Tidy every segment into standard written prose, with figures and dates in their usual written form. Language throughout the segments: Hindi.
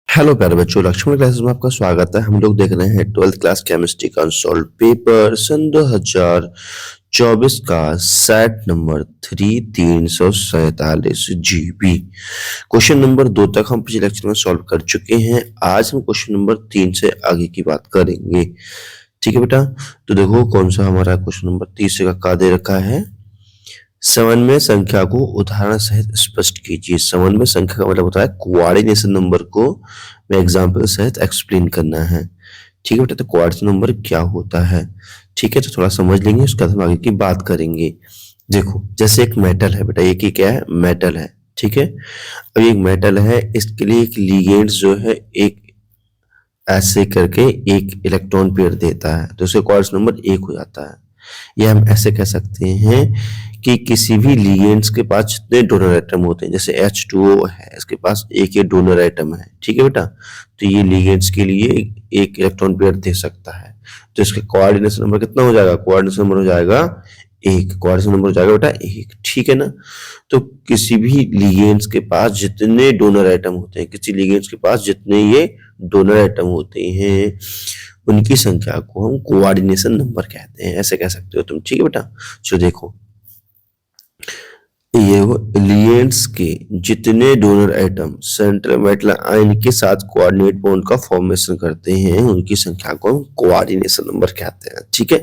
हेलो प्यारे बच्चों, लक्ष्मण क्लासेस में आपका स्वागत है। हम लोग देख रहे हैं 12th क्लास केमिस्ट्री का अनसॉल्व पेपर सन 2024 का set number 347 GB। Question number 2 तक हम पिछले लेक्चर में सॉल्व कर चुके हैं। आज हम क्वेश्चन नंबर 3 से आगे की बात करेंगे। ठीक है बेटा, तो देखो कौन सा हमारा क्वेश्चन नंबर 30 का दे रखा है। समन्वय संख्या को उदाहरण सहित स्पष्ट कीजिए। समन्वय संख्या का मतलब होता है कोऑर्डिनेशन नंबर को मैं एग्जांपल सहित एक्सप्लेन करना है। ठीक है बेटा, तो कोऑर्डिनेशन नंबर क्या होता है, ठीक है, तो थोड़ा समझ लेंगे, उसके बाद हम आगे की बात करेंगे। देखो जैसे एक मेटल है बेटा, ये की क्या है, मेटल है। ठीक है, अब एक मेटल है, इसके लिए एक लिगेंड्स जो है एक ऐसे करके एक इलेक्ट्रॉन पेयर देता है, तो उसका कोऑर्डिनेशन नंबर 1 हो जाता है। या हम ऐसे कह सकते हैं कि किसी भी लिगेंड्स के पास जितने डोनर एटम होते हैं, जैसे H2O है, इसके पास एक ही डोनर एटम है। ठीक है बेटा, तो ये लिगेंड्स के लिए एक इलेक्ट्रॉन पेयर दे सकता है, तो इसका कोऑर्डिनेशन नंबर कितना हो जाएगा, कोऑर्डिनेशन नंबर हो जाएगा 1। कोऑर्डिनेशन नंबर हो जाएगा बेटा 1। ठीक है ना, तो किसी भी लिगेंड्स के पास जितने डोनर एटम होते हैं, किसी लिगेंड्स के पास जितने ये डोनर एटम होते हैं, उनकी संख्या को हम कोऑर्डिनेशन नंबर कहते हैं, ऐसे कह सकते हो तुम। ठीक है बेटा, चलो देखो, ये लिगेंड्स के जितने donor atom central metal ion के साथ कोऑर्डिनेट बॉन्ड का फॉर्मेशन करते हैं, उनकी संख्या को हम कोऑर्डिनेशन नंबर कहते हैं। ठीक है,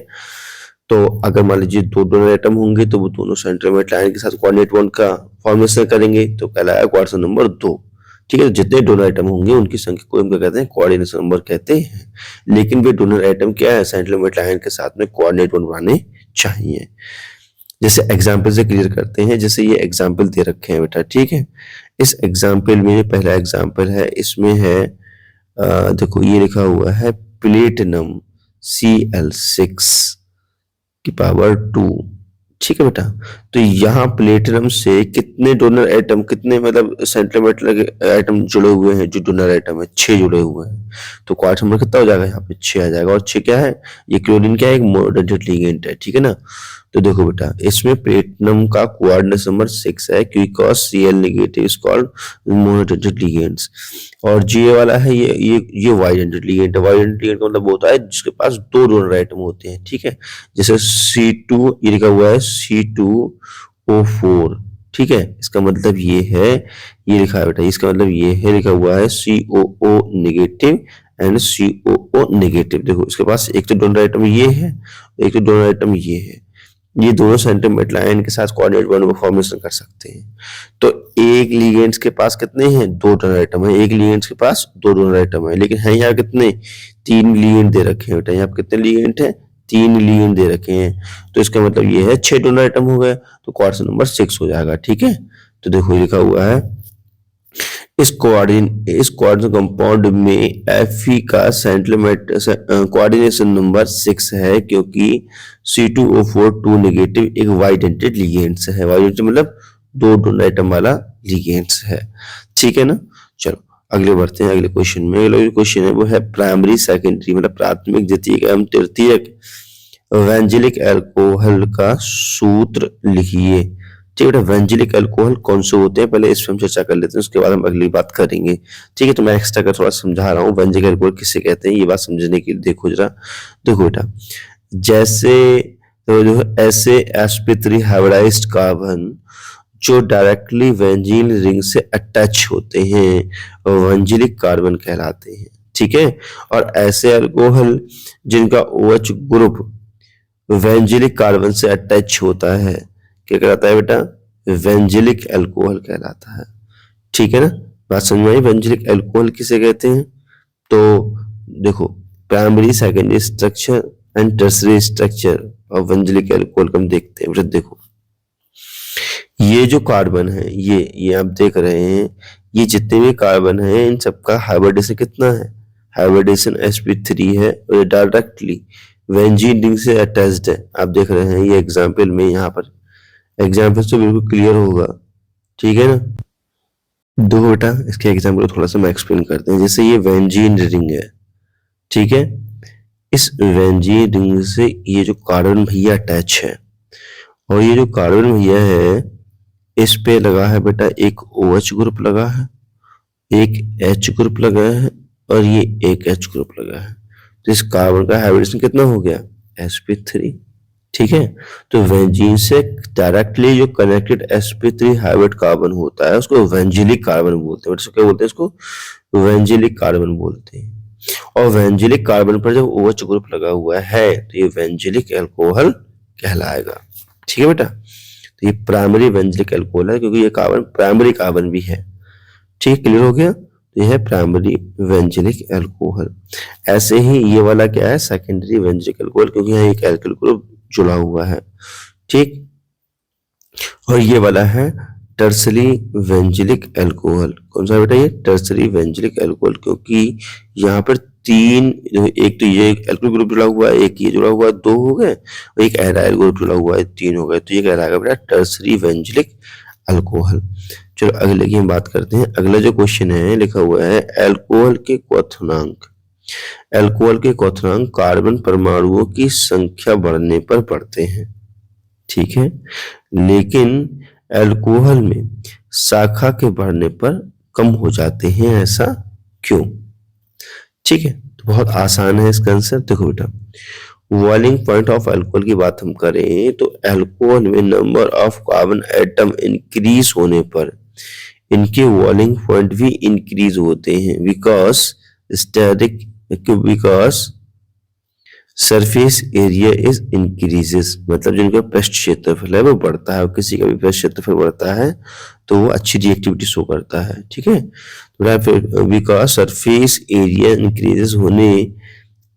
तो अगर मान लीजिए 2 डोनर एटम होंगे तो वो दोनों सेंट्रल मेटल आयन के साथ कोऑर्डिनेट बॉन्ड का फॉर्मेशन करेंगे, तो कहलाएगा कोऑर्डिनेशन नंबर 2। ठीक है, तो जितने डोनर एटम होंगे उनकी संख्या को हम क्या कहते हैं, कोऑर्डिनेशन नंबर कहते हैं। लेकिन वे डोनर एटम क्या है, सेंट्रल मेटल आयन के साथ में कोऑर्डिनेट बॉन्ड बनाने चाहिए। जैसे एग्जाम्पल से क्लियर करते हैं, जैसे ये एग्जाम्पल दे रखे हैं बेटा। ठीक है, इस एग्जाम्पल में पहला एग्जाम्पल है, इसमें है देखो ये लिखा हुआ है प्लेटिनम Cl6 की पावर 2। ठीक है बेटा, तो यहाँ प्लेटिनम से कितने डोनर एटम, कितने मतलब सेंट्रल मेटल एटम जुड़े हुए हैं, जो डोनर एटम है 6 जुड़े हुए हैं, तो क्वार्टर नंबर कितना हो जाएगा, यहाँ पे 6 आ जाएगा। और 6 क्या है, ये क्लोरीन क्या है, एक मॉडरेटेड लिगेंड है। ठीक है ना, तो देखो बेटा, इसमें प्लेटिनम का कोऑर्डिनेशन नंबर 6 है, क्योंकि Cl negative is called moderated ligands. और जी वाला है, ये वाइडेंटेड लिगेंड है। वाइडेंटेड लिगेंड का मतलब होता है जिसके पास 2 डोनर एटम होते हैं। ठीक है, जैसे C2 ये लिखा हुआ है C2O4। ठीक है, इसका मतलब ये है, ये लिखा है बेटा, इसका मतलब ये है, लिखा हुआ है COO negative and COO negative. देखो इसके पास एक तो डोनर आइटम ये है, एक तो डोनर आइटम ये है, ये दोनों सेंट्रल मेटल आयन के साथ कोऑर्डिनेट बॉन्ड को फॉर्मेशन कर सकते हैं। तो एक लिगेंड्स के पास कितने हैं, 2 डोनर आइटम है, एक लिगेंड्स के पास 2 डोनर आइटम है, लेकिन है यहाँ कितने, 3 लिगेंड दे रखे हैं बेटा। यहाँ पे कितने लिगेंड है, 3 लिगेंड दे रखे हैं, तो इसका मतलब ये है 6 डोनर आइटम हो गए, तो कोऑर्डिनेशन नंबर 6 हो जाएगा। ठीक है, तो देखो लिखा हुआ है इस कोऑर्डिनेशन कंपाउंड में Fe का सेंट्रल कोऑर्डिनेशन नंबर 6 है, क्योंकि C2O4 2 नेगेटिव एक वाइडेंटेड लिगेंड्स है। वाइडेंटेड मतलब 2 डोनर एटम वाला लिगेंड्स है। ठीक है ना, चलो अगले बढ़ते हैं अगले क्वेश्चन में। अगला क्वेश्चन है वो है प्राइमरी सेकेंडरी मतलब प्राथमिक द्वितीयक एवं तृतीयक वेंजिलिक अल्कोहल का सूत्र लिखिए। ठीक है, वेंजिलिक अल्कोहल कौन से होते हैं, पहले इस पर हम चर्चा कर लेते हैं, उसके बाद हम अगली बात करेंगे। ठीक है, तो मैं एक्स्ट्रा कर थोड़ा समझा रहा हूँ वेंजिलिक अल्कोहल किसे कहते हैं, ये बात समझने के लिए देखो जरा। देखो बेटा, जैसे तो जो ऐसे sp3 हाइब्रिडाइज्ड कार्बन जो डायरेक्टली वेंजीन रिंग से अटैच होते हैं वेंजिलिक कार्बन कहलाते हैं। ठीक है, और ऐसे अल्कोहल जिनका OH ग्रुप वेंजिलिक कार्बन से अटैच होता है क्या कहलाता है बेटा, वेंजिलिक अल्कोहल कहलाता है। ठीक है ना, बात समझ में आई, वेंजिलिक अल्कोहल किसे कहते हैं। तो देखो primary secondary structure and tertiary structure of benzylic alcohol को हम देखते हैं। देखो ये जो कार्बन है, ये आप देख रहे हैं, ये जितने भी कार्बन है इन सबका हाइब्रिडेशन कितना है, हाइब्रिडेशन sp3 है, और ये डायरेक्टली वेंजीन रिंग से अटैच्ड है। आप देख रहे हैं ये एग्जाम्पल में, यहाँ पर एग्जाम्पल से बिल्कुल क्लियर होगा। ठीक है ना, देखो बेटा इसके एग्जाम्पल को थोड़ा सा मैं एक्सप्लेन करते हैं। जैसे ये वेंजीन रिंग है, ठीक है, इस वेंजीन रिंग से ये जो कार्बन भैया अटैच है, और ये जो कार्बन भैया है इस पे लगा है बेटा एक OH ग्रुप लगा है, एक H ग्रुप लगा है और ये एक H ग्रुप लगा है, तो इस कार्बन का हाइब्रिडेशन कितना हो गया, sp3। ठीक है, तो वेंजीन से डायरेक्टली जो कनेक्टेड sp3 हाइब्रिड कार्बन होता है उसको वेंजिलिक कार्बन बोलते हैं। क्या बोलते हैं इसको, वेंजिलिक कार्बन बोलते हैं। और वेंजिलिक कार्बन पर जब OH ग्रुप लगा हुआ है तो ये वेंजिलिक अल्कोहल कहलाएगा। ठीक है बेटा, तो ये प्राइमरी वेंजिलिक अल्कोहल है क्योंकि ये कार्बन प्राइमरी कार्बन भी है। ठीक, क्लियर हो गया, तो यह है प्राइमरी वेंजिलिक अल्कोहल। ऐसे ही ये वाला क्या है, सेकेंडरी वेंजिलिक अल्कोहल, क्योंकि यहाँ एक एल्किल ग्रुप जुड़ा हुआ है। ठीक, और ये वाला है टर्सरी वेंजिलिक अल्कोहल। कौन सा बेटा, ये टर्सरी वेंजिलिक अल्कोहल, क्योंकि यहाँ पर तीन, एक तो ये एल्किल ग्रुप जुड़ा हुआ है, एक ये जुड़ा हुआ है, दो हो गए, और एक एराइल ग्रुप जुड़ा हुआ है, तीन हो गए, तो ये कहलाएगा बेटा टर्सरी वेंजिलिक अल्कोहल। चलो अगले की हम बात करते हैं। अगला जो क्वेश्चन है लिखा हुआ है अल्कोहल के क्वथनांक। अल्कोहल के क्वथनांक कार्बन परमाणुओं की संख्या बढ़ने पर बढ़ते हैं। ठीक है, लेकिन अल्कोहल में शाखा के बढ़ने पर कम हो जाते हैं, ऐसा क्यों? ठीक है, तो बहुत आसान है इसका आंसर। देखो बेटा, बॉइलिंग पॉइंट ऑफ अल्कोहल की बात हम करें तो अल्कोहल में number of carbon atom increase होने पर इनके बॉइलिंग पॉइंट भी इंक्रीज होते हैं, because surface area is increases, मतलब जिनका पृष्ठ क्षेत्रफल है वो बढ़ता है, और किसी का भी पृष्ठ क्षेत्रफल बढ़ता है तो वो अच्छी रिएक्टिविटी शो करता है। ठीक है, तो बिकॉज सरफेस एरिया इंक्रीजेस होने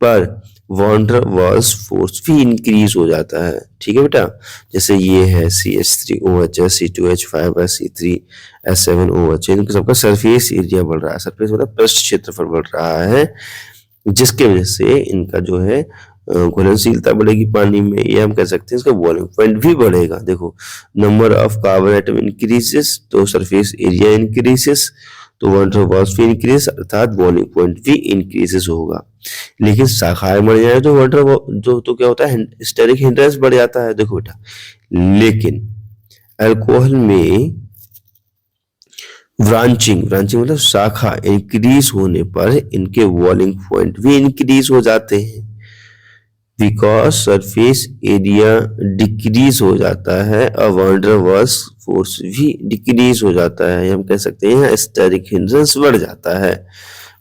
पर वॉन्डर वाल्स फोर्स भी इंक्रीज हो जाता है। ठीक है बेटा, जैसे ये है CH3OH, C2H5, C3S7OH, इनका सबका सरफेस एरिया बढ़ रहा है, सरफेस मतलब पृष्ठ क्षेत्रफल बढ़ रहा है, जिसके वजह से इनका जो है घुलनशीलता बढ़ेगी पानी में, ये हम कह सकते हैं इसका बॉइलिंग पॉइंट भी बढ़ेगा। देखो, number of carbon atom increases तो सरफेस एरिया इंक्रीजेस, तो वॉन डर वाल्स भी इंक्रीज, अर्थात बॉइलिंग पॉइंट भी इंक्रीजेस होगा। लेकिन शाखाएं बढ़ जाए तो वाटर जो तो क्या होता है, स्टेरिक हिंड्रेंस बढ़ जाता है। देखो बेटा, लेकिन अल्कोहल में ब्रांचिंग मतलब शाखा इंक्रीज होने पर इनके बॉइलिंग पॉइंट भी इंक्रीज हो जाते हैं, बिकॉज सरफेस एरिया डिक्रीज हो जाता है और वॉन डर वाल्स फोर्स भी डिक्रीज हो जाता है। हम कह सकते हैं स्टेरिक हिंड्रेंस बढ़ जाता है।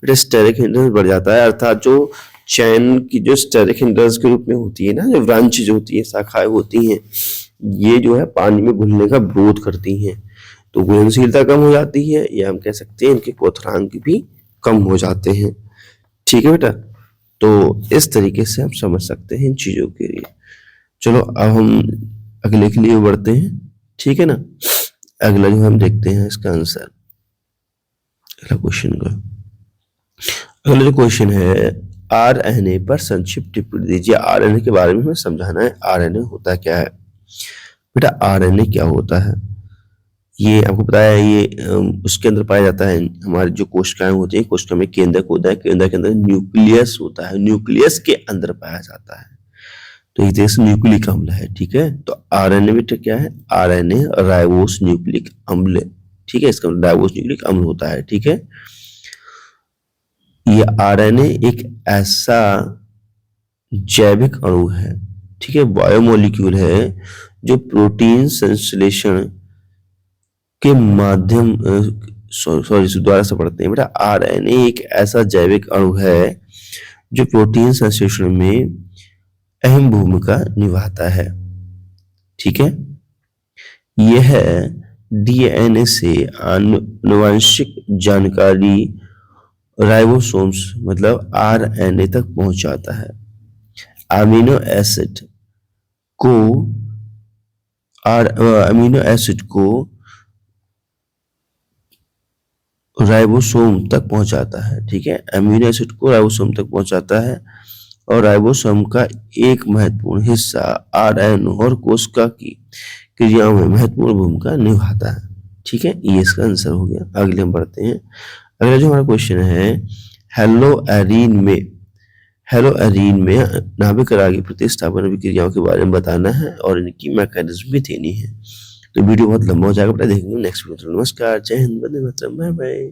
स्टेरिक हिंड्रेंस बढ़ जाता है अर्थात जो चैन की जो स्टेरिक हिंड्रेंस के रूप में होती है ना, जो ब्रांच जो होती है, शाखाएं होती हैं, ये जो है पानी में घुलने का विरोध करती हैं, तो घुलनशीलता कम हो जाती है, या हम कह सकते हैं इनके क्वथनांक भी कम हो जाते हैं। ठीक है बेटा, तो इस तरीके से हम समझ सकते हैं इन चीजों के लिए। चलो अब हम अगले के लिए बढ़ते हैं। ठीक है ना, अगला जो हम देखते हैं इसका आंसर, अगला क्वेश्चन का अगला जो क्वेश्चन है RNA पर संक्षिप्त टिप्पणी दीजिए। RNA के बारे में हमें समझाना है, RNA होता क्या है। बेटा RNA क्या होता है, ये आपको पता है, ये उसके अंदर पाया जाता है, हमारी जो कोशिकाएं होती हैं, कोशिका में केंद्रक होता है, केंद्रक के अंदर न्यूक्लियस होता है, न्यूक्लियस के अंदर पाया जाता है, तो एक तरह से न्यूक्लिक अम्ल है। ठीक है, तो RNA बेटा क्या है, RNA राइबोस न्यूक्लिक अम्ल। ठीक है, इसका राइबोस न्यूक्लिक अम्ल होता है। ठीक है, ये RNA एक ऐसा जैविक अणु है, ठीक है, बायोमोलिक्यूल है, जो प्रोटीन संश्लेषण के माध्यम द्वारा से पढ़ते हैं। बेटा RNA एक ऐसा जैविक अणु है जो प्रोटीन संश्लेषण में अहम भूमिका निभाता है। ठीक है, यह DNA से आनुवंशिक जानकारी राइबोसोम्स मतलब RNA तक पहुंचाता है। अमीनो एसिड को राइबोसोम तक पहुंचाता है। ठीक है, अमीनो एसिड को राइबोसोम तक पहुंचाता है, और राइबोसोम का एक महत्वपूर्ण हिस्सा RNA और कोशिका की क्रियाओं में महत्वपूर्ण भूमिका निभाता है। ठीक है, ये इसका आंसर हो गया। अगले हम बढ़ते हैं। अगला जो हमारा क्वेश्चन है, हेलोएरीन में नाभिक रागी प्रतिस्थापन अभिक्रियाओं के बारे में बताना है और इनकी मैकेनिज्म भी देनी है। तो वीडियो बहुत लंबा हो जाएगा, देखिए नेक्स्ट वीडियो। नमस्कार, जय हिंद, वंदे मातरम, बाय बाय।